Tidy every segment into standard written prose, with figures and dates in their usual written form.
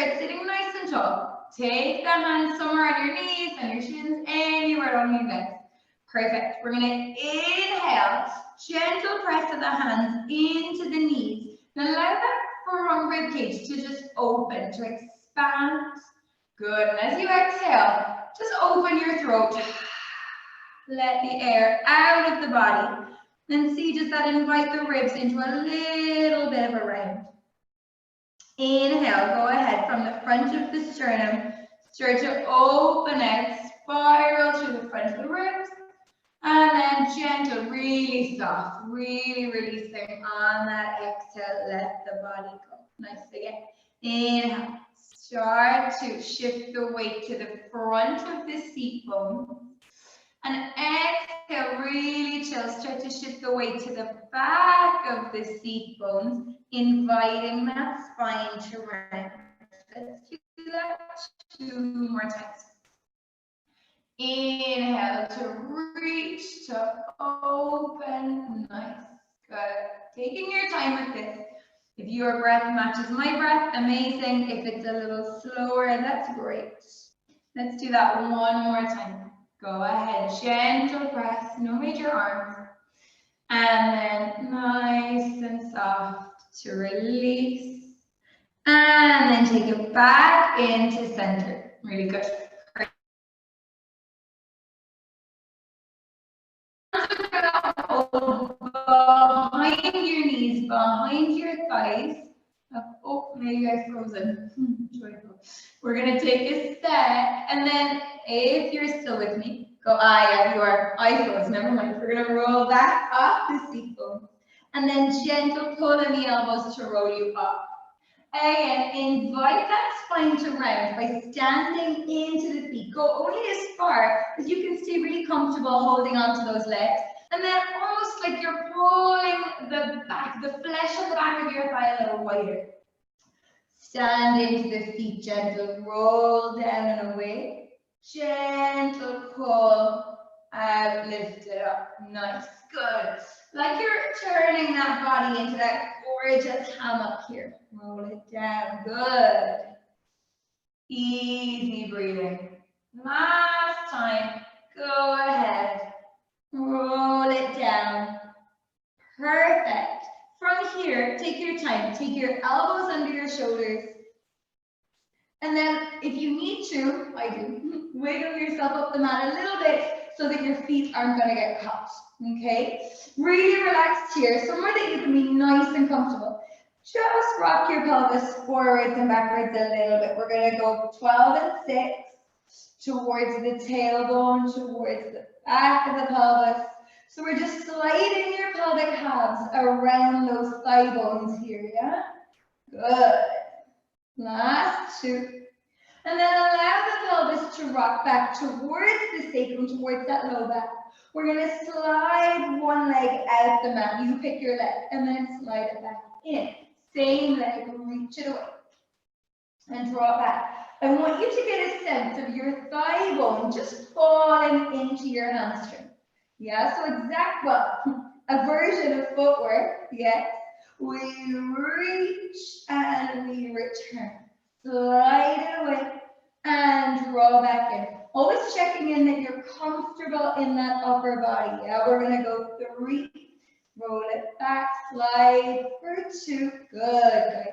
start sitting nice and tall. Take the hands somewhere on your knees and your shins, anywhere on your legs. Perfect. We're going to inhale, gentle press of the hands into the knees. Now allow that front rib cage to just open, to expand. Good. And as you exhale, just open your throat. Let the air out of the body. And see, does that invite the ribs into a little bit of a round? Inhale, go ahead from the front of the sternum. Start to open out, spiral through the front of the ribs. And then gentle, really soft, really releasing on that exhale. Let the body go. Nice again. Inhale. Start to shift the weight to the front of the seat bone. And exhale, really chill. Start to shift the weight to the back of the seat bones, inviting that spine to round. Let's do that 2 more times. Inhale to reach, to open. Nice. Good. Taking your time with this. If your breath matches my breath, amazing. If it's a little slower, that's great. Let's do that 1 more time. Go ahead, gentle press, no major arms. And then nice and soft to release. And then take it back into center. Really good. Behind your knees, behind your thighs. Oh, maybe you guys frozen. We're going to take a step, and then if you're still with me, go, yeah, you are. I froze, never mind. We're going to roll back off the seat bone, and then gentle pull in the elbows to roll you up. Again, invite that spine to round by standing into the feet. Go only as far as you can stay really comfortable holding onto those legs. And then almost like you're pulling the flesh on the back of your thigh a little wider. Stand into the feet, gentle, roll down and away. Gentle pull, out, lift it up. Nice, good. Like you're turning that body into that gorgeous hammock here. Roll it down, good. Easy breathing. Last time, go ahead. Roll it down. Perfect. From here, take your time. Take your elbows under your shoulders. And then if you need to, I do, wiggle yourself up the mat a little bit so that your feet aren't going to get caught. Okay? Really relaxed here, somewhere that you can be nice and comfortable. Just rock your pelvis forwards and backwards a little bit. We're going to go 12 and 6 towards the tailbone, towards the back of the pelvis. So we're just sliding your pelvic halves around those thigh bones here, yeah? Good. Last 2. And then allow the pelvis to rock back towards the sacrum, towards that low back. We're going to slide one leg out the mat. You pick your leg and then slide it back in. Same leg, reach it away. And draw it back. I want you to get a sense of your thigh bone just falling into your hamstring. Yeah, so a version of footwork, yes. We reach and we return. Slide it away and draw back in. Always checking in that you're comfortable in that upper body. Yeah, we're going to go 3. Roll it back, slide for 2. Good, guys.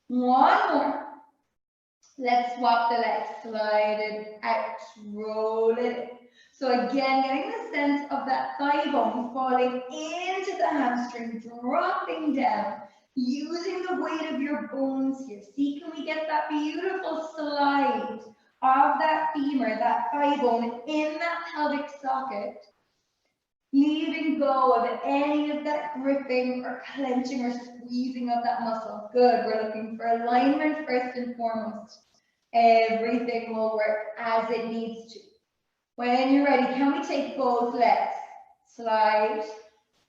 1 more. Let's swap the legs. Slide it out, roll it. So again, getting the sense of that thigh bone falling into the hamstring, dropping down, using the weight of your bones here. See, can we get that beautiful slide of that femur, that thigh bone in that pelvic socket, leaving go of any of that gripping or clenching or squeezing of that muscle. Good, we're looking for alignment first and foremost. Everything will work as it needs to. When you're ready, can we take both legs? Slide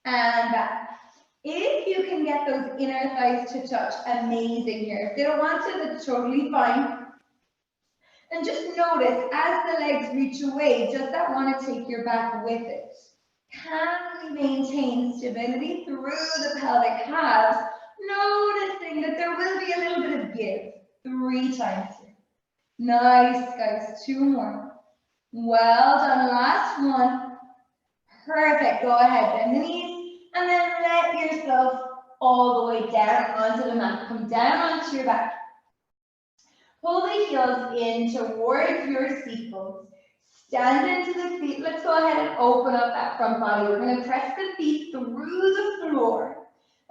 and back. If you can get those inner thighs to touch, amazing here. If they don't want to, that's totally fine. And just notice, as the legs reach away, does that want to take your back with it? Can we maintain stability through the pelvic halves, noticing that there will be a little bit of give? 3 times here. Nice, guys. 2 more. Well done. Last one. Perfect. Go ahead, bend the knees, and then let yourself all the way down onto the mat. Come down onto your back. Pull the heels in towards your seat bones. Stand into the feet. Let's go ahead and open up that front body. We're going to press the feet through the floor.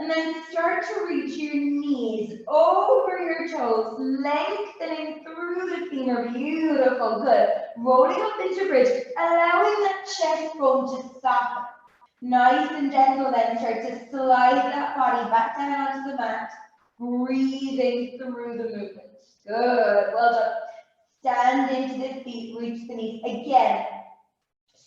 And then start to reach your knees over your toes, lengthening through the femur. Beautiful, good. Rolling up into bridge, allowing that chest bone to soften. Nice and gentle then, start to slide that body back down onto the mat, breathing through the movement. Good, well done. Stand into the feet, reach the knees. Again,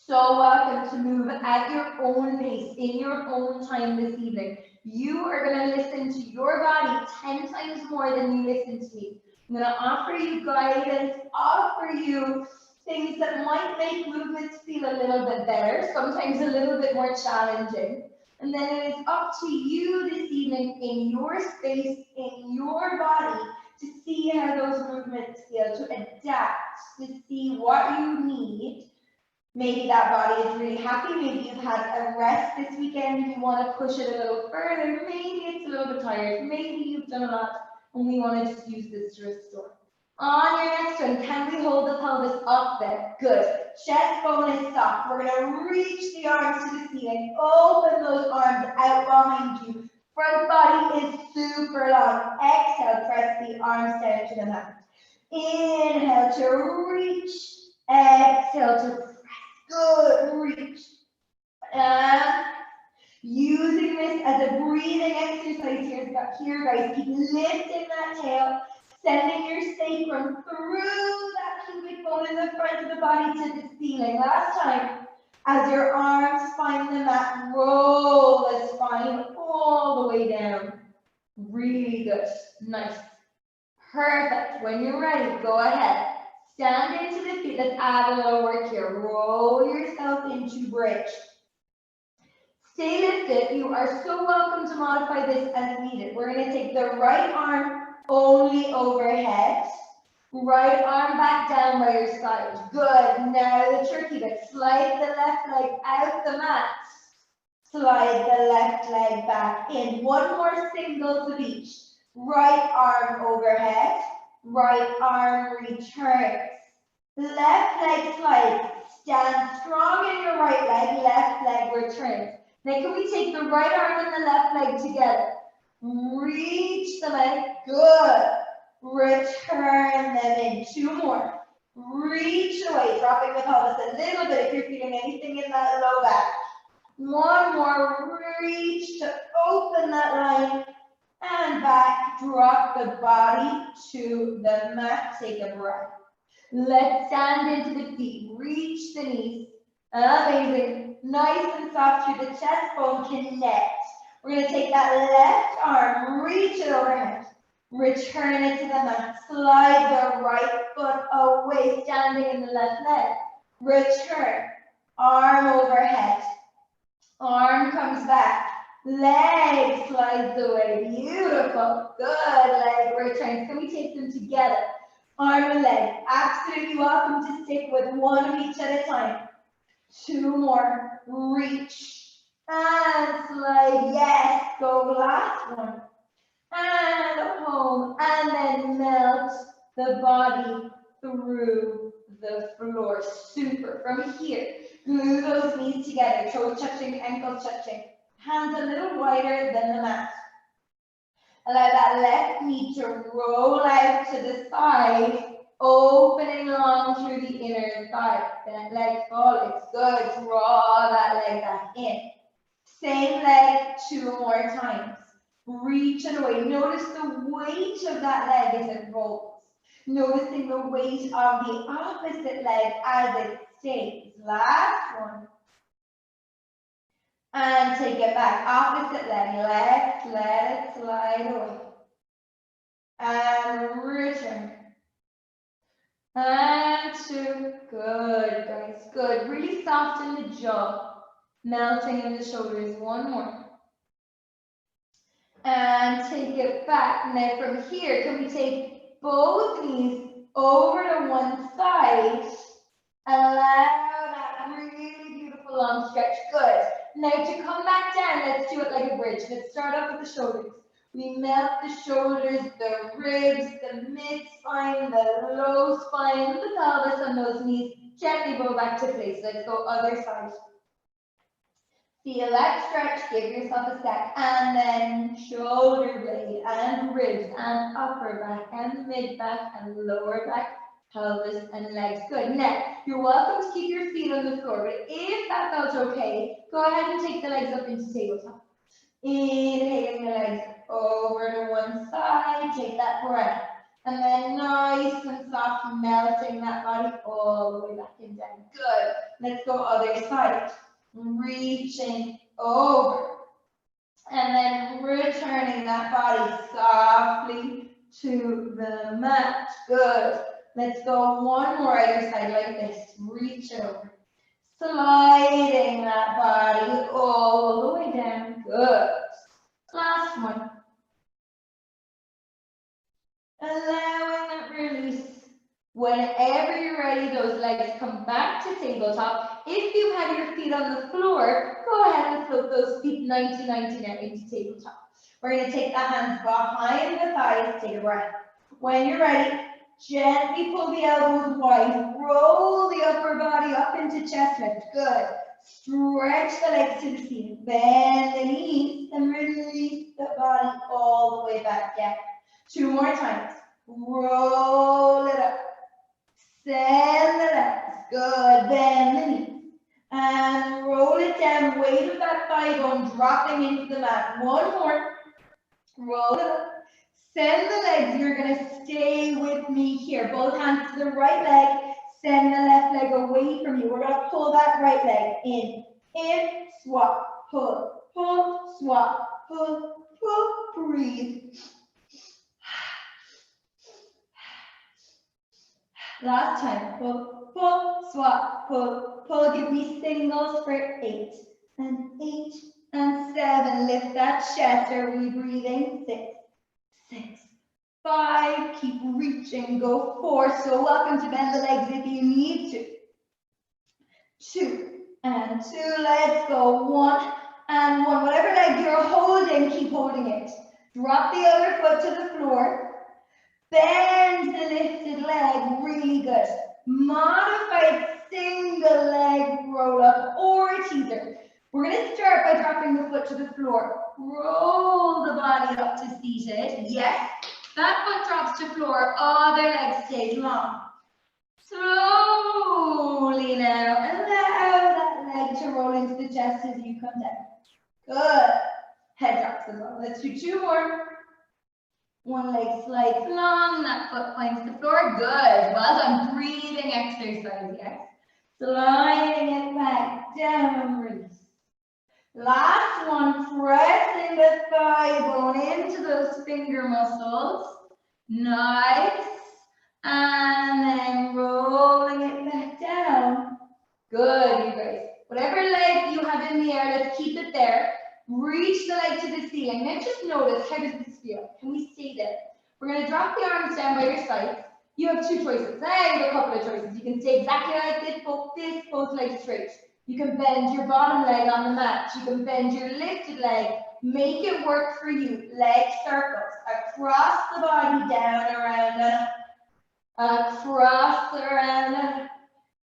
so welcome to move at your own pace, in your own time this evening. You are going to listen to your body 10 times more than you listen to me. I'm going to offer you guidance, offer you things that might make movements feel a little bit better, sometimes a little bit more challenging. And then it is up to you this evening in your space, in your body, to see how those movements feel, to adapt, to see what you need. Maybe that body is really happy. Maybe you've had a rest this weekend and you want to push it a little further. Maybe it's a little bit tired. Maybe you've done a lot and we want to just use this to restore. On your next one, can we hold the pelvis up there? Good. Chest bone is soft. We're going to reach the arms to the ceiling. Open those arms out behind you. Front body is super long. Exhale, press the arms down to the mat. Inhale to reach. Exhale to press. Good, reach. And using this as a breathing exercise here, guys. Keep lifting that tail, sending your sacrum through that pubic bone in the front of the body to the ceiling. Last time, as your arms find the mat, roll the spine all the way down. Really good. Nice. Perfect. When you're ready, go ahead. Stand into the feet. Let's add a little work here. Roll yourself into bridge. Stay lifted. You are so welcome to modify this as needed. We're going to take the right arm only overhead. Right arm back down by your side. Good. Now the turkey bit. Slide the left leg out the mat. Slide the left leg back in. One more singles of each. Right arm overhead. Right arm returns. Left leg slides. Stand strong in your right leg. Left leg returns. Now can we take the right arm and the left leg together? Reach the leg. Good. Return them in. 2 more. Reach away. Dropping the pelvis a little bit if you're feeling anything in that low back. 1 more. Reach to open that line. And back, drop the body to the mat. Take a breath. Let's stand into the feet. Reach the knees. Amazing. Nice and soft through the chest bone. Connect. We're going to take that left arm, reach it overhead. Return it to the mat. Slide the right foot away, standing in the left leg. Return. Arm overhead. Arm comes back. Leg slides away. Beautiful. Good. Leg returns. Can we take them together? Arm and leg. Absolutely welcome to stick with 1 of each at a time. 2 more. Reach. And slide. Yes. Go. Last one. And home. And then melt the body through the floor. Super. From here, glue those knees together. Toes touching, ankles touching. Hands a little wider than the mat. Allow that left knee to roll out to the side, opening long through the inner thigh. That leg forward. It's good. Draw that leg back in. Same leg 2 more times. Reach it away. Notice the weight of that leg as it rolls. Noticing the weight of the opposite leg as it stays. Last one. And take it back. Opposite leg. Left. Let it slide away. And return. And 2. Good, guys. Good. Really soften the jaw. Melting in the shoulders. 1 more. And take it back. Now from here, can we take both knees over to one side. Allow that really beautiful long stretch. Good. Now to come back down, let's do it like a bridge. Let's start off with the shoulders. We melt the shoulders, the ribs, the mid-spine, the low spine, the pelvis, and those knees. Gently go back to place. Let's go other side. Feel that stretch, give yourself a sec, and then shoulder blade, and ribs, and upper back, and mid back, and lower back, pelvis, and legs. Good. Now, you're welcome to keep your feet on the floor, but if that felt okay, go ahead and take the legs up into tabletop. Inhaling the legs over to one side, take that breath. And then nice and soft, melting that body all the way back and down. Good. Let's go other side. Reaching over. And then returning that body softly to the mat. Good. Let's go one more other side like this. Reach over. Sliding that body all the way down. Good. Last one. Allowing that release. Whenever you're ready, those legs come back to tabletop. If you have your feet on the floor, go ahead and float those feet 90-90 now into tabletop. We're going to take the hands behind the thighs, take a breath. When you're ready, gently pull the elbows wide, roll the upper body up into chest lift. Good. Stretch the legs to the ceiling, bend the knees, and release the body all the way back down. 2 more times. Roll it up. Send the legs. Good. Bend the knees. And roll it down. Weight of that thigh bone dropping into the mat. 1 more. Roll it up. Send the legs. You're going to stay with me here. Both hands to the right leg. Send the left leg away from you. We're going to pull that right leg in. In. Swap. Pull. Pull. Swap. Pull. Pull. Breathe. Last time, pull, pull, swap, pull, pull. Give me singles for 8 and 8 and 7. Lift that chest. Are we breathing? 6, 6, 5. Keep reaching. Go 4. So welcome to bend the legs if you need to. 2 and 2. Let's go. 1 and 1. Whatever leg you're holding, keep holding it. Drop the other foot to the floor. Bend the lifted leg, really good. Modified single leg roll up or teaser. We're going to start by dropping the foot to the floor. Roll the body up to seated. Yes, that foot drops to floor, other leg stays long. Slowly now, allow that leg to roll into the chest as you come down. Good. Head drops as well. Let's do 2 more. One leg slides long, that foot finds the floor. Good. Well done. Breathing exercise, yes. Sliding it back down, release. Last one, pressing the thigh bone into those finger muscles. Nice. And then rolling it back down. Good, you guys. Whatever leg you have in the air, let's keep it there. Reach the leg to the ceiling. Now just notice, how does this feel? Can we stay there? We're going to drop the arms down by your sides. You have 2 choices. I have a couple of choices. You can stay exactly like this, both legs straight. You can bend your bottom leg on the mat. You can bend your lifted leg. Make it work for you. Leg circles across the body, down, around, and up. Across, around, and up.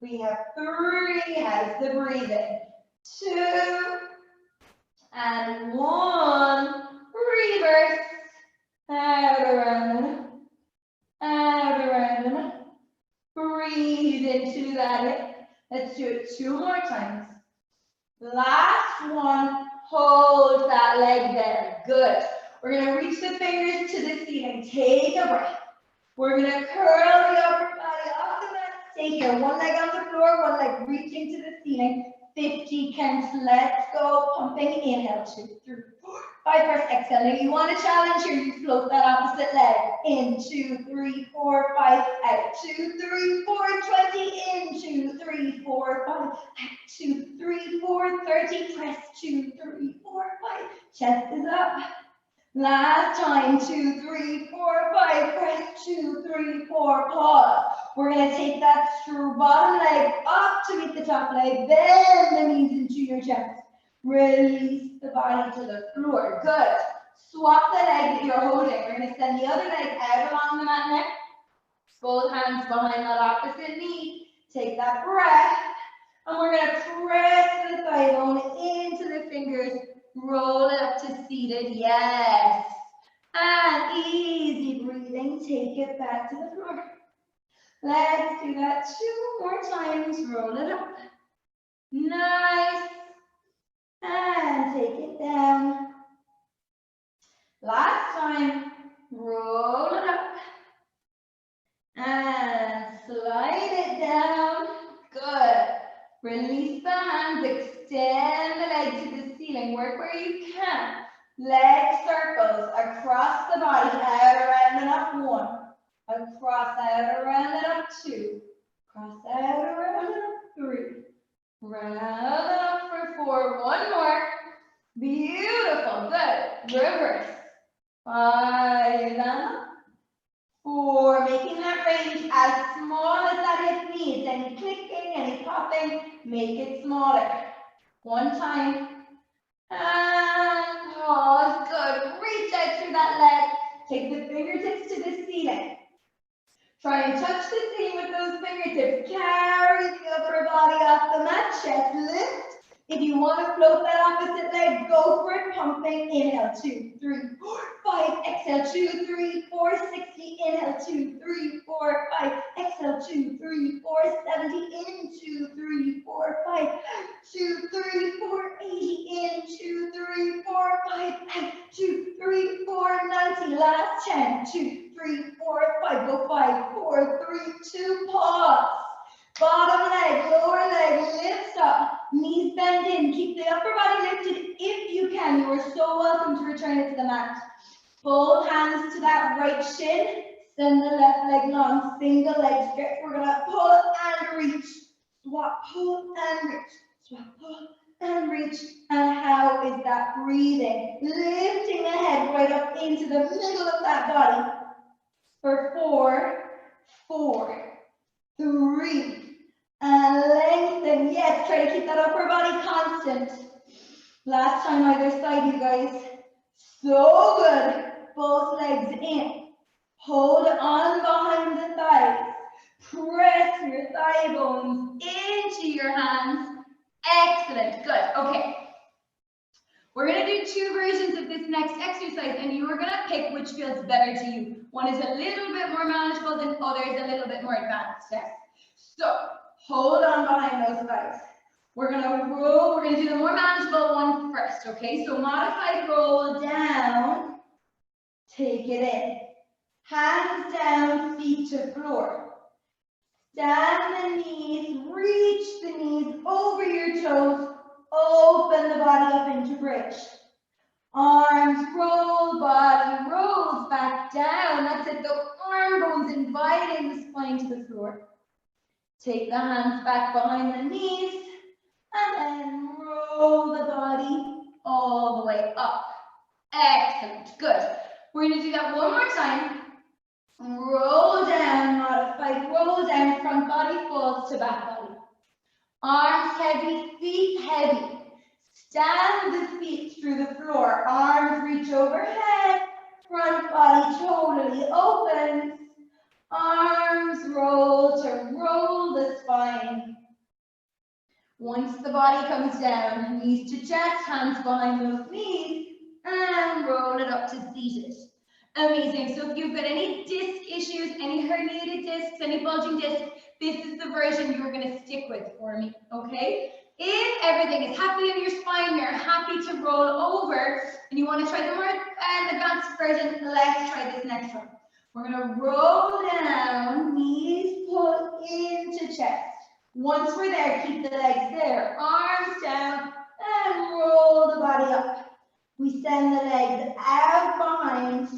We have 3. How's the breathing? 2. And 1, reverse, out around, out around, breathe into that hip. Let's do it 2 more times. Last one, hold that leg there, good. We're going to reach the fingers to the ceiling, take a breath. We're going to curl the upper body off the mat, stay here. 1 leg on the floor, 1 leg reaching to the ceiling. 50 counts, let's go, pumping, inhale, 2, 3, 4, 5, press, exhale. Now you want to challenge here, you float that opposite leg, in, 2, 3, 4, 5, out, 2, 3, 4, 20, in, 2, 3, 4, 5, out, 2, 3, 4, 30, press, 2, 3, 4, 5, chest is up, Last time, 2, 3, 4, 5, press, 2, 3, 4, pause. We're gonna take that bottom leg up to meet the top leg, bend the knees into your chest. Release the body to the floor, good. Swap the leg that you're holding. We're gonna send the other leg out along the mat neck. Both hands behind that opposite knee. Take that breath. And we're gonna press the thigh bone into the fingers. Roll it up to seated, yes. And easy breathing, take it back to the floor. Let's do that 2 more times, roll it up. Nice. And take it down. Last time, roll it up. And slide it down, good. Release the hands, extend the legs to the ceiling, work where you can. Leg circles across the body, out, around, and up, 1. Across, out, around, and up, 2. Cross, out, around, and up, 3. Round and up for 4, 1 more. Beautiful, good. Reverse. 5 and up. 4, making that range as small as that hip needs. Any clicking, any popping, make it smaller. 1 time. And pause, good. Reach out through that leg. Take the fingertips to the ceiling. Try and touch the ceiling with those fingertips. Carry the upper body off the mat, chest lift. If you want to float that opposite leg, go for it. Pumping. Inhale, 2, 3, 4, 5. Exhale, 2, 3, 4, 60. Inhale, 2, 3, 4, 5. Exhale, 2, 3, 4, 70. In, 2, 3, 4, 5. 2, 3, 4, 80. In, 2, 3, 4, 5. 2, 3, 4, 90. Last 10. 2, 3, 4, 5. Go 5, 4, 3, 2. Pause. Bottom leg, lower leg, lift up. Knees bend in. Keep the upper body lifted if you can. You are so welcome to return it to the mat. Both hands to that right shin. Send the left leg long. Single leg stretch. We're going to pull and reach. Swap, pull and reach. Swap, pull and reach. And how is that breathing? Lifting the head right up into the middle of that body. For 4, 4, 3, and lengthen. Yes, try to keep that upper body constant. Last time either side, you guys. So good. Both legs in. Hold on behind the thighs. Press your thigh bones into your hands. Excellent. Good. Okay. We're going to do 2 versions of this next exercise, and you are going to pick which feels better to you. One is a little bit more manageable than others, a little bit more advanced. Yes. So, hold on behind those thighs. We're going to roll. We're going to do the more manageable one first, okay? So, modified roll down. Take it in. Hands down, feet to floor. Stand the knees, reach the knees over your toes. Open the body up into bridge. Arms roll, body rolls back down. That's it. The arm bones inviting the spine to the floor. Take the hands back behind the knees and then roll the body all the way up. Excellent. Good. We're going to do that one more time. Roll down, modified roll down, front body falls to back body. Arms heavy, feet heavy. Stand the feet through the floor. Arms reach overhead. Front body totally opens. Arms roll to roll the spine. Once the body comes down, knees to chest, hands behind those knees, and roll it up to seated. Amazing. So if you've got any disc issues, any herniated discs, any bulging discs, this is the version you're going to stick with for me, okay? If everything is happy in your spine, you're happy to roll over, and you want to try the more advanced version, let's try this next one. We're going to roll down, knees pull into chest. Once we're there, keep the legs there, arms down, and roll the body up. We send the legs out behind,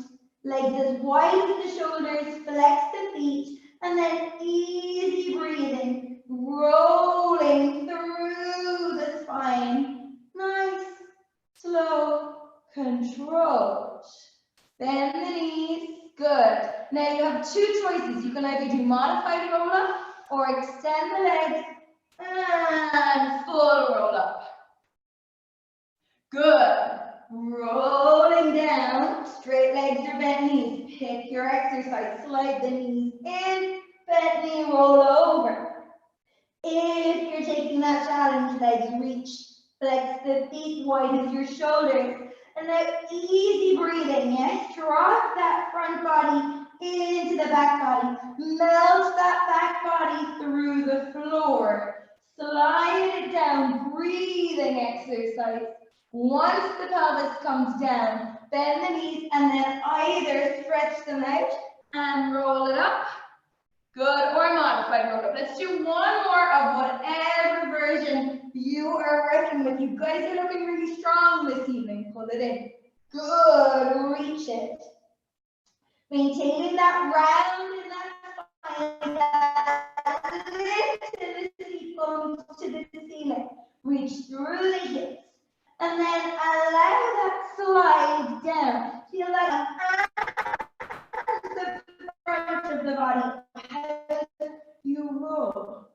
legs as wide as the shoulders, flex the feet, and then easy breathing, rolling through the spine. Nice, slow, controlled. two choices. You can either do modified roll up or extend the legs and full roll up. Good. Rolling down, straight legs or bent knees. Pick your exercise. Slide the knees in, bent knee, roll over. If you're taking that challenge, legs reach, flex the feet, widen your shoulders. And now easy breathing, yes? Drop that front body into the back body. Melt that back body through the floor. Slide it down, breathing exercise. Once the pelvis comes down, bend the knees and then either stretch them out and roll it up. Good, or modified roll up. Let's do one more of whatever version you are working with. You guys are looking really strong this evening. Pull it in. Good, reach it. Maintaining that round in that spine, that lift in the seat bones to the ceiling. Reach through the hips. And then allow that slide down. Feel like the front of the body as you roll.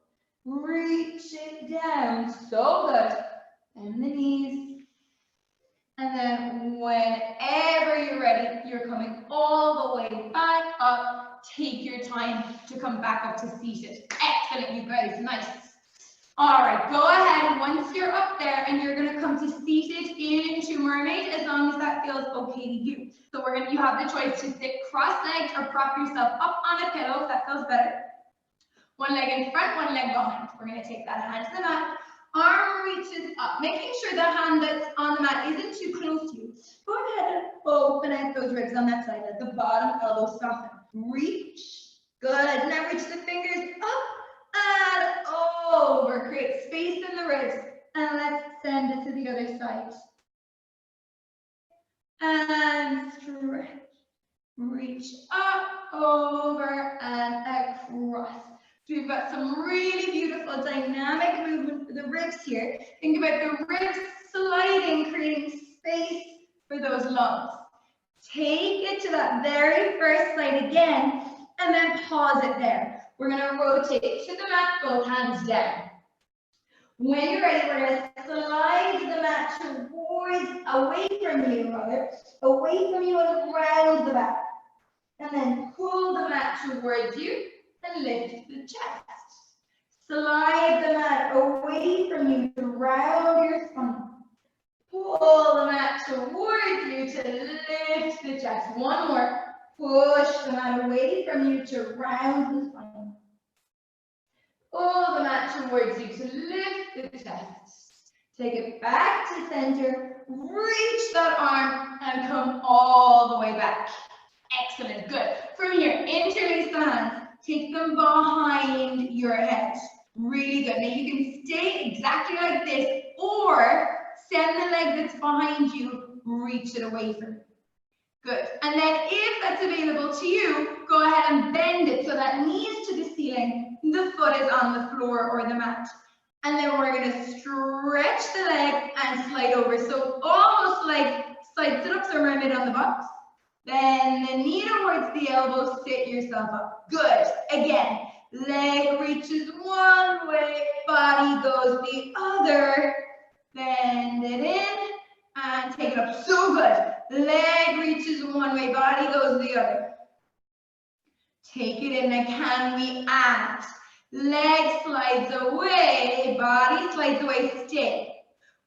Reach it down. So good. Bend the knees. And then whenever you're ready, you're coming all the way back up. Take your time to come back up to seated. Excellent, you guys. Nice. All right, go ahead. Once you're up there and you're going to come to seated into mermaid, as long as that feels okay to you. So you have the choice to sit cross-legged or prop yourself up on a pillow if that feels better. One leg in front, one leg behind. We're going to take that hand to the mat. Arm reaches up, making sure the hand that's on the mat isn't too close to you. Go ahead and open out those ribs on that side. Let the bottom elbow soften. Reach. Good. Now reach the fingers up and over. Create space in the ribs. And let's send it to the other side. And stretch. Reach up, over, and across. So we've got some really beautiful dynamic movement for the ribs here. Think about the ribs sliding, creating space for those lungs. Take it to that very first side again, and then pause it there. We're going to rotate to the mat, both hands down. When you're ready, we're going to slide the mat away from you and around the back. And then pull the mat towards you and lift the chest. Slide the mat away from you to round your spine. Pull the mat towards you to lift the chest. One more. Push the mat away from you to round the spine. Pull the mat towards you to lift the chest. Take it back to center. Reach that arm and come all the way back. Excellent, good. From here, interlace the hands. Take them behind your head. Really good. Now you can stay exactly like this, or send the leg that's behind you, reach it away from you. Good. And then if that's available to you, go ahead and bend it so that knees to the ceiling, the foot is on the floor or the mat. And then we're going to stretch the leg and slide over. So almost like side sit-ups or mermaid on the box. Then the knee towards the elbow, sit yourself up. Good. Again, leg reaches one way, body goes the other. Bend it in and take it up. So good. Leg reaches one way, body goes the other. Take it in. Now can we add? Leg slides away, body slides away, stay.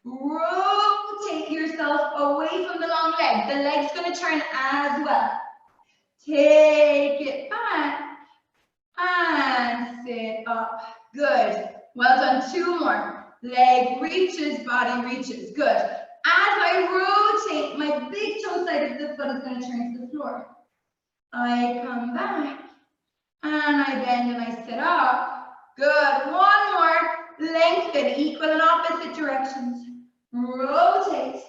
Rotate yourself away from the long leg. The leg's going to turn as well. Take it back and sit up. Good. Well done. Two more. Leg reaches, body reaches. Good. As I rotate, my big toe side of the foot is going to turn to the floor. I come back and I bend and I sit up. Good. One more. Lengthen, equal and opposite directions. Rotate,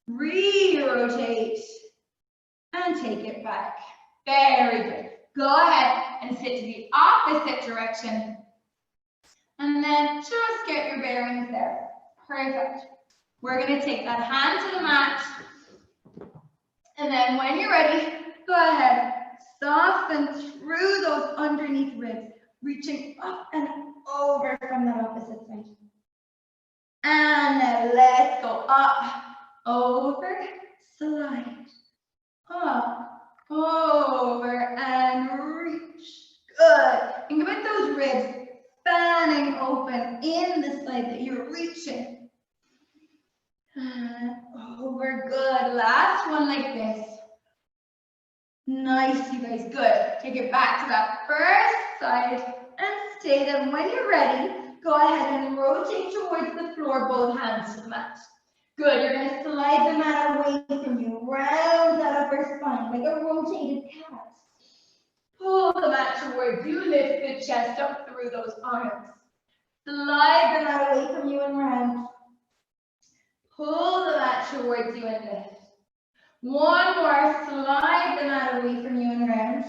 re-rotate, and take it back. Very good. Go ahead and sit to the opposite direction. And then just get your bearings there. Perfect. We're going to take that hand to the mat. And then when you're ready, go ahead, Soften through those underneath ribs, reaching up and over from that opposite side. And now let's go up, over, slide, up, over, and reach. Good. Think about those ribs fanning open in the side that you're reaching. And over, good. Last one like this. Nice, you guys, good. Take it back to that first side and stay there. When you're ready, go ahead and rotate towards the floor, both hands to the mat. Good, you're gonna slide the mat away from you, round that upper spine, like a rotated cat. Pull the mat towards you, lift the chest up through those arms. Slide the mat away from you and round. Pull the mat towards you and lift. One more, slide the mat away from you and round.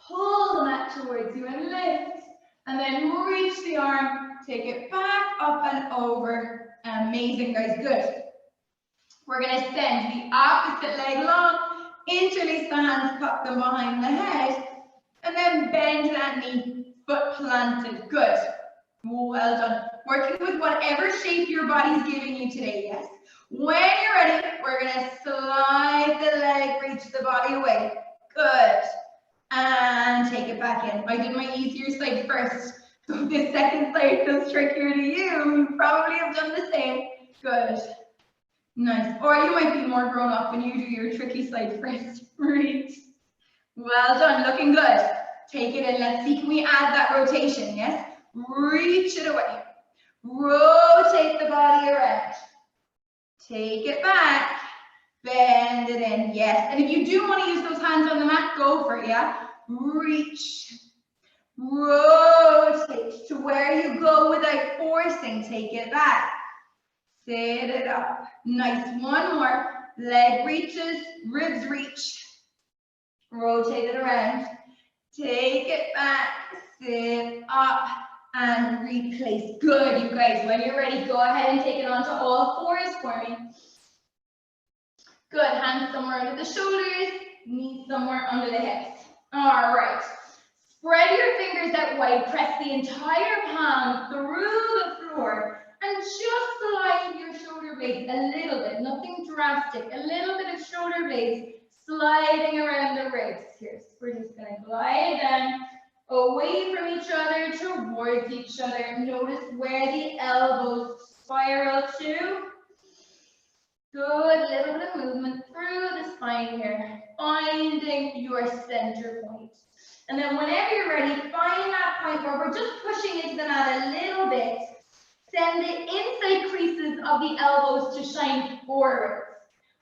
Pull the mat towards you and lift. And then reach the arm, take it back, up and over. Amazing, guys, good. We're gonna send the opposite leg long, interlace the hands, cup them behind the head, and then bend that knee, foot planted, good. Well done. Working with whatever shape your body's giving you today, yes? When you're ready, we're gonna slide the leg, reach the body away. Good. And take it back in. I did my easier side first. So if the second side feels trickier to you, you probably have done the same. Good. Nice. Or you might be more grown up and you do your tricky side first. Reach. Well done. Looking good. Take it in. Let's see. Can we add that rotation? Yes? Reach it away. Rotate the body around. Take it back. Bend it in. Yes. And if you do want to use those hands on the mat, go for it. Yeah? Reach. Rotate to where you go without forcing. Take it back. Sit it up. Nice. One more. Leg reaches, ribs reach. Rotate it around. Take it back. Sit up and replace. Good, you guys. When you're ready, go ahead and take it onto all fours for me. Good. Hands somewhere under the shoulders, knees somewhere under the hips. All right. Spread your fingers out wide. Press the entire palm through the floor and just slide your shoulder blades a little bit. Nothing drastic. A little bit of shoulder blades sliding around the ribs here. So we're just going to glide down away from each other, towards each other. Notice where the elbows spiral to. Good, little bit of movement through the spine here, finding your center point. And then whenever you're ready, find that point where we're just pushing into the mat a little bit. Send the inside creases of the elbows to shine forward.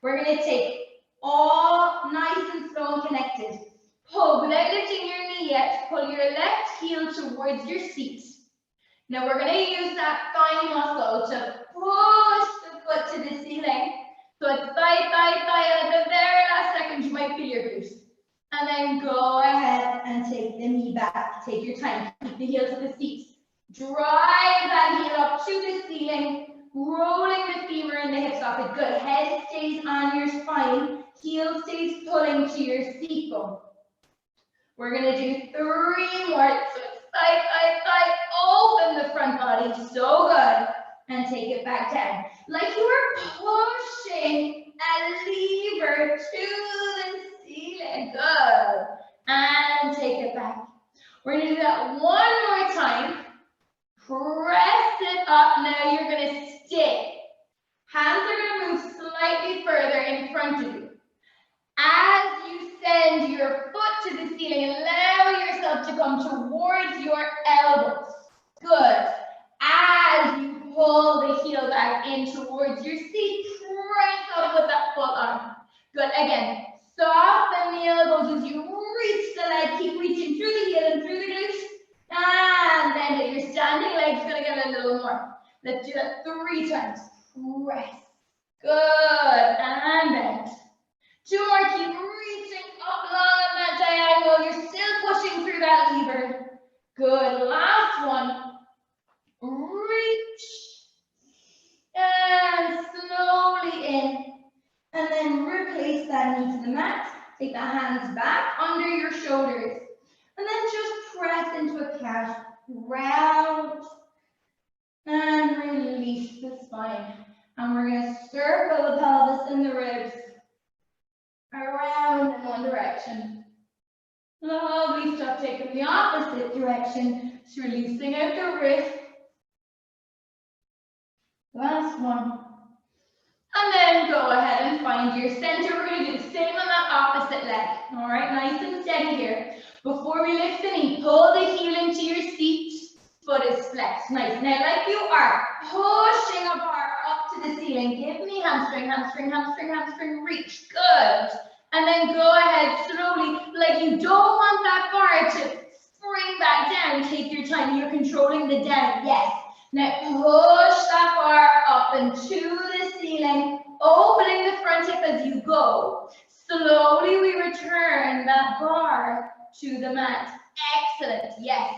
We're going to take all nice and slow and connected. Pull without lifting your knee yet. Pull your left heel towards your seat. Now we're going to use that thigh muscle to push the foot to the ceiling. So it's thigh, thigh, thigh. At the very last second, you might feel your glutes. And then go ahead and take the knee back. Take your time. Keep the heel to the seat. Drive that heel up to the ceiling. Rolling the femur and the hip socket. Good. Head stays on your spine. Heel stays pulling to your seat bone. We're going to do 3 more. So it's thigh, thigh, thigh. Open the front body. So good. And take it back down. Like you were pushing a lever to the ceiling. Good. And take it back. We're going to do that one more time. Press it up. Now you're going to stay. Hands are going to move slightly further in front of you. As you send your foot to the ceiling, allow yourself to come towards your elbows. Good. As you pull the heel back in towards your seat, press up with that full arm. Good. Again, soften the elbows as you reach the leg. Keep reaching through the heel and through the glutes. And then your standing leg's going to get a little more. Let's do that 3 times. Press. Good. And bend. 2 more. Keep reaching up long that diagonal. You're still pushing through that lever. Good. Last one. Reach. And slowly in. And then replace that knee to the mat. Take the hands back under your shoulders. And then just press into a cat. Round. And release the spine. And we're going to circle the pelvis and the ribs around in one direction. Lovely stuff. Take them the opposite direction. Just releasing out the wrist. Last one. And then go ahead and find your center. We're going to do the same on that opposite leg. All right, nice and steady here. Before we lift the knee, pull the heel into your seat. Foot is flexed. Nice. Now, like you are pushing a bar up to the ceiling. Give me hamstring, hamstring, hamstring, hamstring. Reach. Good. And then go ahead slowly, like you don't want that bar to spring back down. Take your time. You're controlling the down. Yes. Now push that bar up into the ceiling, opening the front hip as you go. Slowly we return that bar to the mat. Excellent. Yes.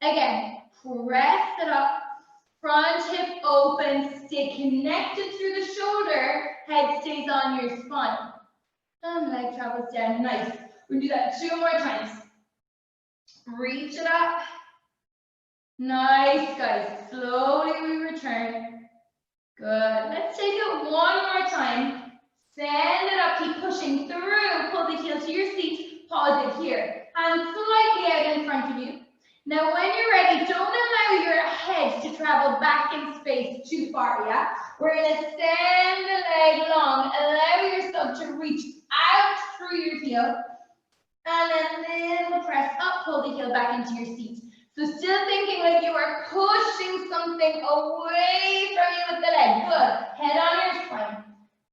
Again, press it up. Front hip open. Stay connected through the shoulder. Head stays on your spine. And leg travels down. Nice. We'll do that 2 more times. Reach it up. Nice, guys. Slowly we return. Good. Let's take it 1 more time. Send it up. Keep pushing through. Pull the heel to your seat. Pause it here. Hands slightly out in front of you. Now, when you're ready, don't allow your head to travel back in space too far, yeah? We're going to send the leg long. Allow yourself to reach out through your heel. And then little press up. Pull the heel back into your seat. So still thinking like you are pushing something away from you with the leg. Good. Head on your spine.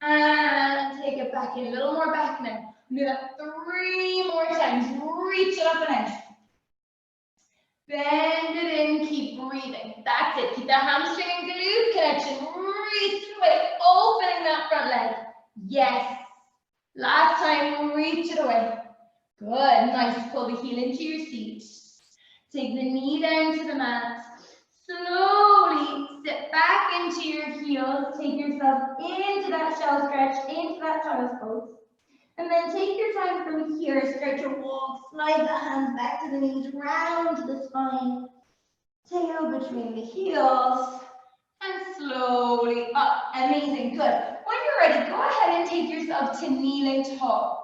And take it back in. A little more back now. Do that 3 more times. Reach it up and out. Bend it in. Keep breathing. That's it. Keep that hamstring and glute connection. Reach it away. Opening that front leg. Yes. Last time. Reach it away. Good. Nice. Pull the heel into your seat. Take the knee down to the mat. Slowly sit back into your heels. Take yourself into that shell stretch, into that child's pose. And then take your time from here. Start to walk. Slide the hands back to the knees, round to the spine. Tail between the heels. And slowly up. Amazing. Good. When you're ready, go ahead and take yourself to kneeling tall.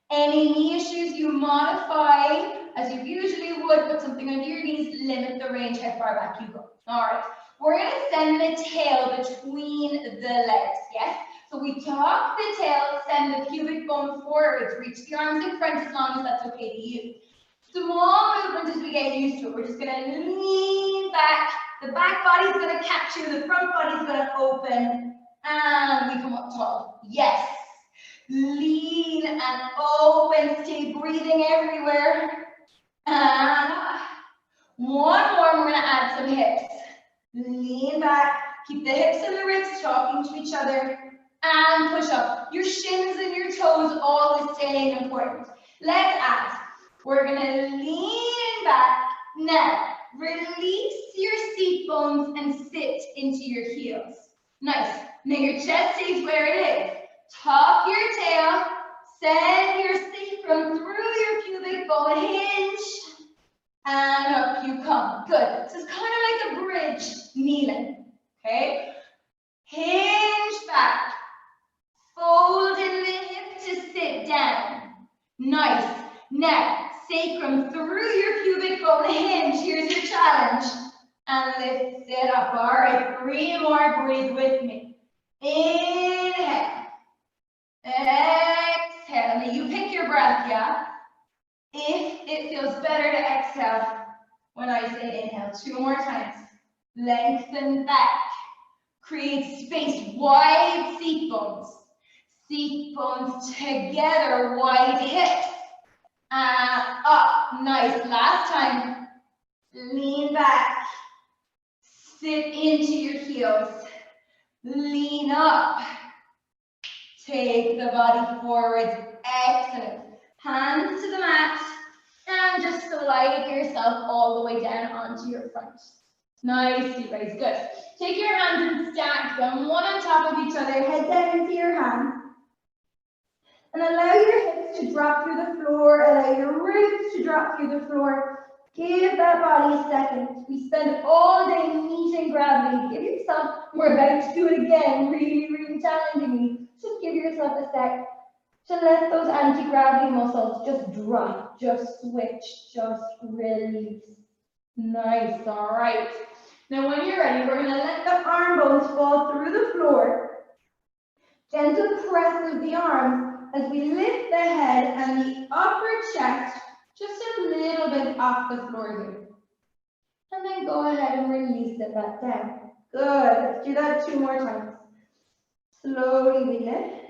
Any knee issues, you modify as you usually would, put something under your knees, limit the range how far back you go. All right, we're going to send the tail between the legs, yes? So we tuck the tail, send the pubic bone forwards, reach the arms in front as long as that's okay to you. Small movement as we get used to it. We're just going to lean back. The back body's going to catch you, the front body's going to open, and we come up tall. Yes. Lean and open, stay breathing everywhere. And one more, we're going to add some hips. Lean back, keep the hips and the wrists talking to each other, and push up. Your shins and your toes always staying important. Let's add. We're going to lean back. Now, release your seat bones and sit into your heels. Nice. Now your chest stays where it is. Tuck your tail, send your sacrum through your pubic bone, hinge, and up you come. Good. So it's kind of like a bridge kneeling, okay? Hinge back, fold in the hip to sit down. Nice. Now, sacrum through your pubic bone, hinge. Here's your challenge. And lift it up. All right, 3 more. Breathe with me. Inhale. Exhale. Now you pick your breath, yeah? If it feels better to exhale when I say inhale. 2 more times. Lengthen back. Create space. Wide seat bones. Seat bones together. Wide hips. And up. Nice. Last time. Lean back. Sit into your heels. Lean up. Take the body forward. Excellent. Hands to the mat. And just slide yourself all the way down onto your front. Nice, you guys. Good. Take your hands and stack them one on top of each other. Head down into your hands. And allow your hips to drop through the floor, allow your ribs to drop through the floor. Give that body a second. We spend all day meeting gravity. Give yourself, we're about to do it again, really, really challenging me. Just give yourself a sec to let those anti-gravity muscles just drop, just switch, just release. Nice, all right. Now when you're ready, we're gonna let the arm bones fall through the floor. Gentle press of the arms as we lift the head and the upper chest just a little bit off the floor here. And then go ahead and release it back down. Good, let's do that 2 more times. Slowly we lift.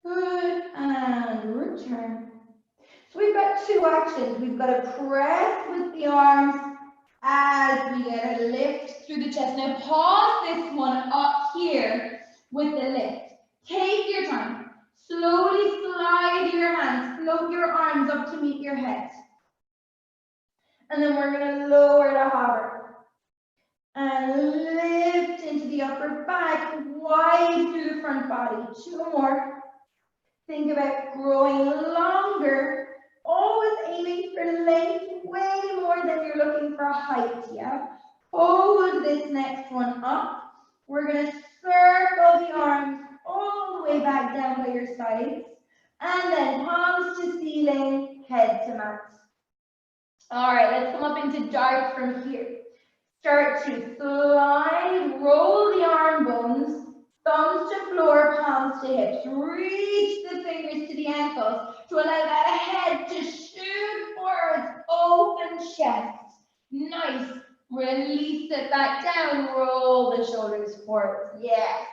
Good, and return. So we've got 2 actions. We've got a press with the arms as we get a lift through the chest. Now pause this one up here with the lift. Take your time. Slowly slide your hands, float your arms up to meet your head. And then we're going to lower the hover. And lift into the upper back, wide through the front body. 2 more. Think about growing longer. Always aiming for length, way more than you're looking for height, yeah? Hold this next one up. We're going to circle the arms all the way back down by your sides. And then palms to ceiling, head to mat. All right, let's come up into dart from here. Start to slide, roll the arm bones, thumbs to floor, palms to hips. Reach the fingers to the ankles to allow that head to shoot forwards, open chest. Nice. Release it back down, roll the shoulders forward. Yes.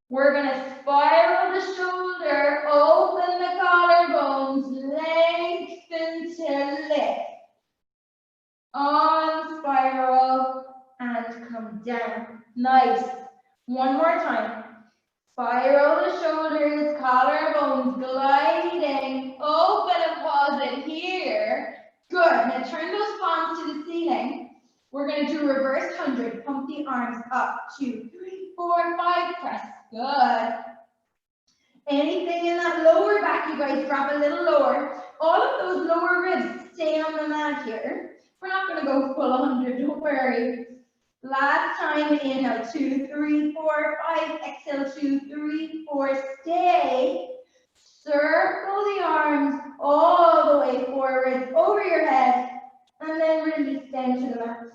We're going to spiral the shoulder, open the collarbones, lengthen to lift. On spiral and come down. Nice. 1 more time. Spiral the shoulders, collarbones, gliding, open and pause it here. Good. Now turn those palms to the ceiling. We're going to do reverse 100. Pump the arms up. 2, 3, 4, 5. Press. Good. Anything in that lower back, you guys, drop a little lower. All of those lower ribs stay on the mat here. We're not going to go full 100, don't worry. Last time, inhale, 2, 3, 4, 5. Exhale, 2, 3, 4. Stay. Circle the arms all the way forward over your head. And then release down to the mat.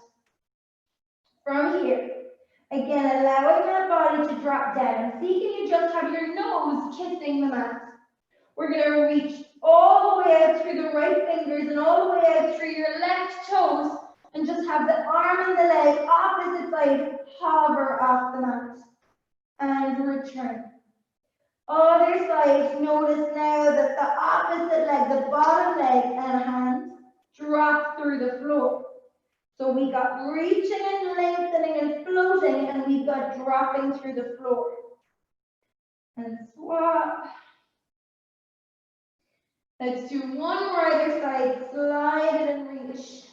From here, again, allowing that body to drop down. See, can you just have your nose kissing the mat? We're going to reach all the way out through the right fingers and all the way out through your left toes and just have the arm and the leg opposite side hover off the mat and return. Other side, notice now that the opposite leg, the bottom leg and hands drop through the floor. So we got reaching and lengthening and floating, and we've got dropping through the floor. And swap. Let's do 1 more other side. Slide it and reach.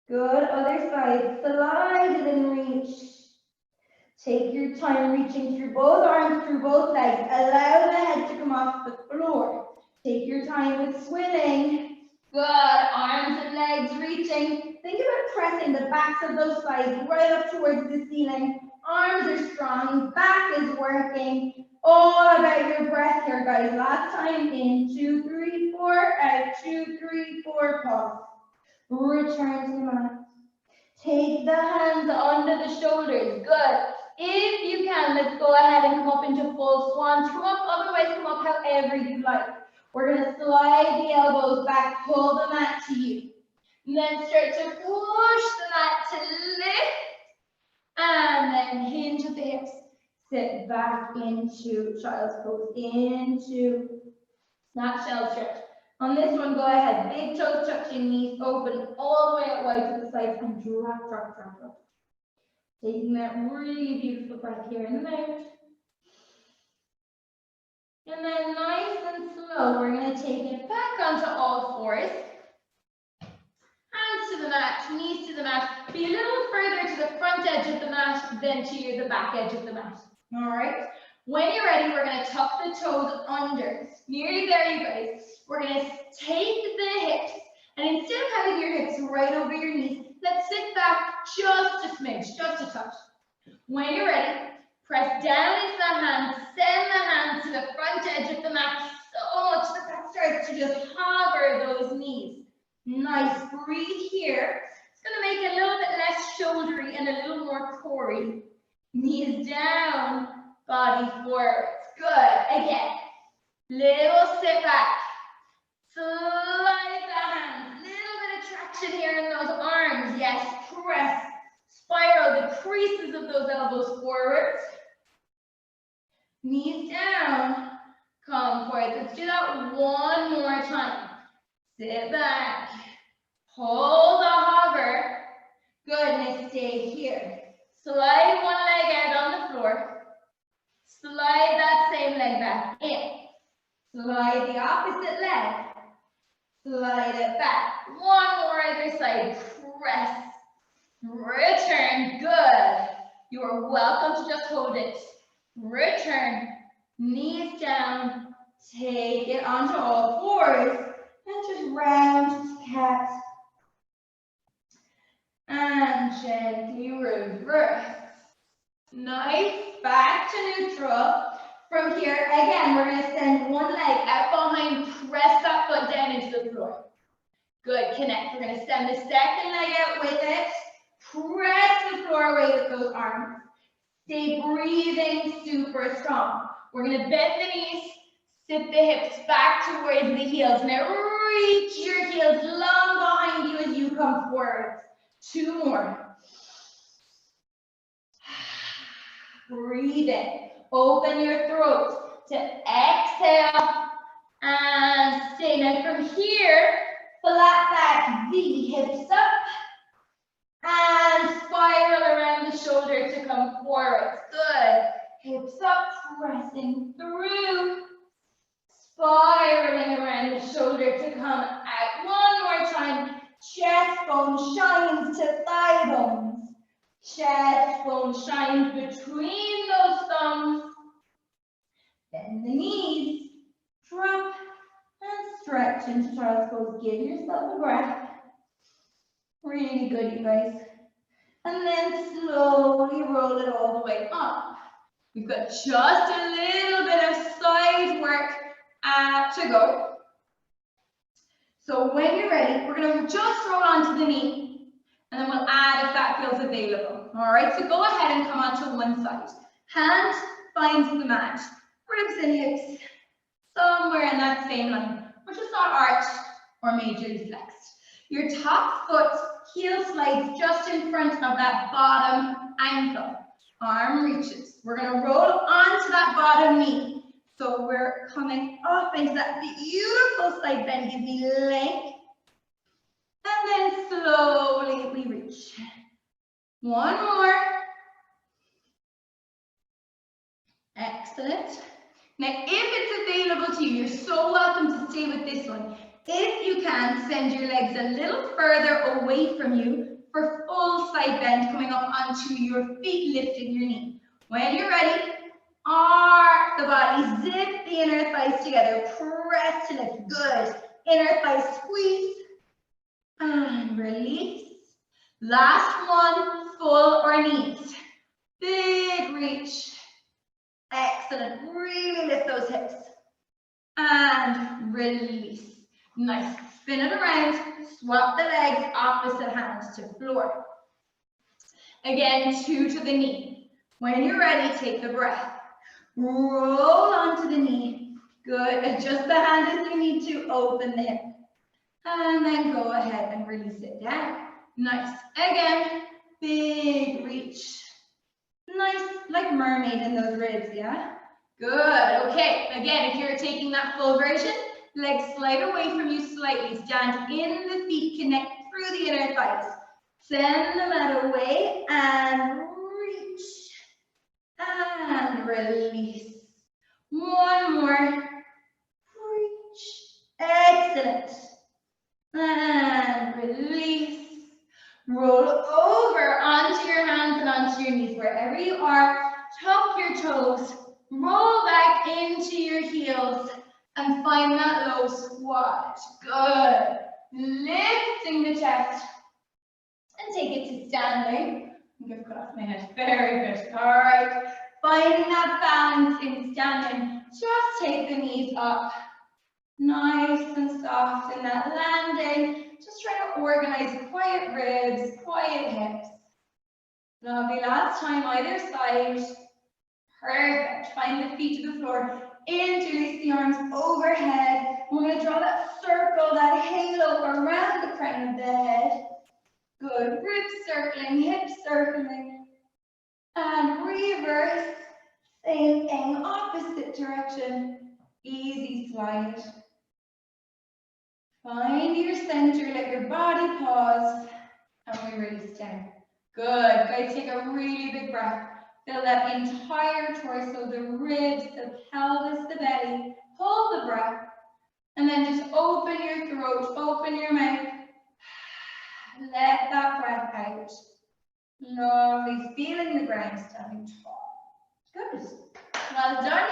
Good. Other side. Slide it and reach. Take your time reaching through both arms, through both legs. Allow the head to come off the floor. Take your time with swimming. Good. Arms and legs reaching. Think about pressing the backs of those thighs right up towards the ceiling. Arms are strong. Back is working. All about your breath here, guys. Last time in 2, 3, 4. Out 2, 3, 4. Pause. Return to the mat. Take the hands under the shoulders. Good. If you can, let's go ahead and come up into full swan. Come up, otherwise come up however you like. We're going to slide the elbows back, pull the mat to you. And then start to push the mat to lift. And then hinge at the hips. Sit back into child's pose, into that shell stretch. On this one, go ahead. Big toes touching, knees open, all the way out wide to the sides, and drop, drop, drop, drop. Taking that really beautiful breath here in the mouth. And then nice and slow, we're going to take it back onto all fours. Hands to the mat, knees to the mat. Be a little further to the front edge of the mat than to the back edge of the mat. All right. When you're ready, we're going to tuck the toes under. Nearly there, you guys. We're going to take the hips, and instead of having your hips right over your knees, let's sit back just a smidge, just a touch. When you're ready, press down into the hands, send the hands to the front edge of the mat so much that that starts to just hover those knees. Nice, breathe here. It's going to make it a little bit less shouldery and a little more corey. Knees down, body forwards. Good. Again, little sit back. Slide the hands. Little bit of traction here in those arms. Yes, press. Spiral the creases of those elbows forwards. Knees down. Come forward. Let's do that one more time. Sit back. Hold the hover. Good. Stay here. Slide one leg out on the floor. Slide that same leg back in. Slide the opposite leg. Slide it back. One more other side. Press. Return. Good. You are welcome to just hold it. Return. Knees down. Take it onto all fours. And just round cat. And gently reverse. Nice. Back to neutral. From here, again, we're going to send one leg out behind. Press that foot down into the floor. Good. Connect. We're going to send the second leg out with it. Press the floor away with those arms. Stay breathing super strong. We're going to bend the knees. Sit the hips back towards the heels. Now reach your heels long behind you as you come forward. Two more. Breathe in. Open your throat to exhale and stay. Now from here, flat back, the hips up and spiral around the shoulder to come forward. Good. Hips up, pressing through. Spiraling around the shoulder to come out. One more time. Chest bone shines to thigh bones. Chest bone shines between those thumbs. Bend the knees. Drop and stretch into child's pose. Give yourself a breath. Really good, you guys. And then slowly roll it all the way up. We've got just a little bit of side work to go. So when you're ready, we're going to just roll onto the knee, and then we'll add if that feels available. All right, so go ahead and come onto one side. Hand finds the mat, ribs and hips, somewhere in that same line, which is not arched or majorly flexed. Your top foot heel slides just in front of that bottom ankle. Arm reaches. We're going to roll onto that bottom knee. So we're coming up into that beautiful side bend. Give me length. And then slowly we reach. One more. Excellent. Now, if it's available to you, you're so welcome to stay with this one. If you can, send your legs a little further away from you for full side bend, coming up onto your feet, lifting your knee. When you're ready, arc the body, zip the inner thighs together, press to lift. Good. Inner thighs squeeze and release. Last one, full or knees. Big reach. Excellent. Really lift those hips. And release. Nice. Spin it around. Swap the legs, opposite hands to floor. Again, two to the knee. When you're ready, take the breath. Roll onto the knee. Good. Adjust the hand as you need to. Open the hip. And then go ahead and release it down. Nice. Again, big reach. Nice, like mermaid in those ribs, yeah? Good. Okay. Again, if you're taking that full version, legs slide away from you slightly. Stand in the feet. Connect through the inner thighs. Send the mat away and reach. And release. One more. Reach. Excellent. And release. Roll over onto your hands and onto your knees. Wherever you are, tuck your toes. Roll back into your heels and find that low squat. Good. Lifting the chest and take it to standing. I'm going to cut off my head. Very good. All right. Finding that balance in standing. Just take the knees up. Nice and soft in that landing. Just trying to organize quiet ribs, quiet hips. Lovely. Last time, either side. Perfect. Find the feet to the floor. Interlace the arms overhead. We're going to draw that circle, that halo around the crown of the head. Good. Ribs circling, hips circling. And reverse. Same thing, opposite direction. Easy slide. Find your center, let your body pause, and we release down. Good. Guys, take a really big breath. Fill that entire torso, the ribs, the pelvis, the belly. Hold the breath. And then just open your throat, open your mouth. Let that breath out. Lovely. Feeling the ground standing tall. Good. Well done.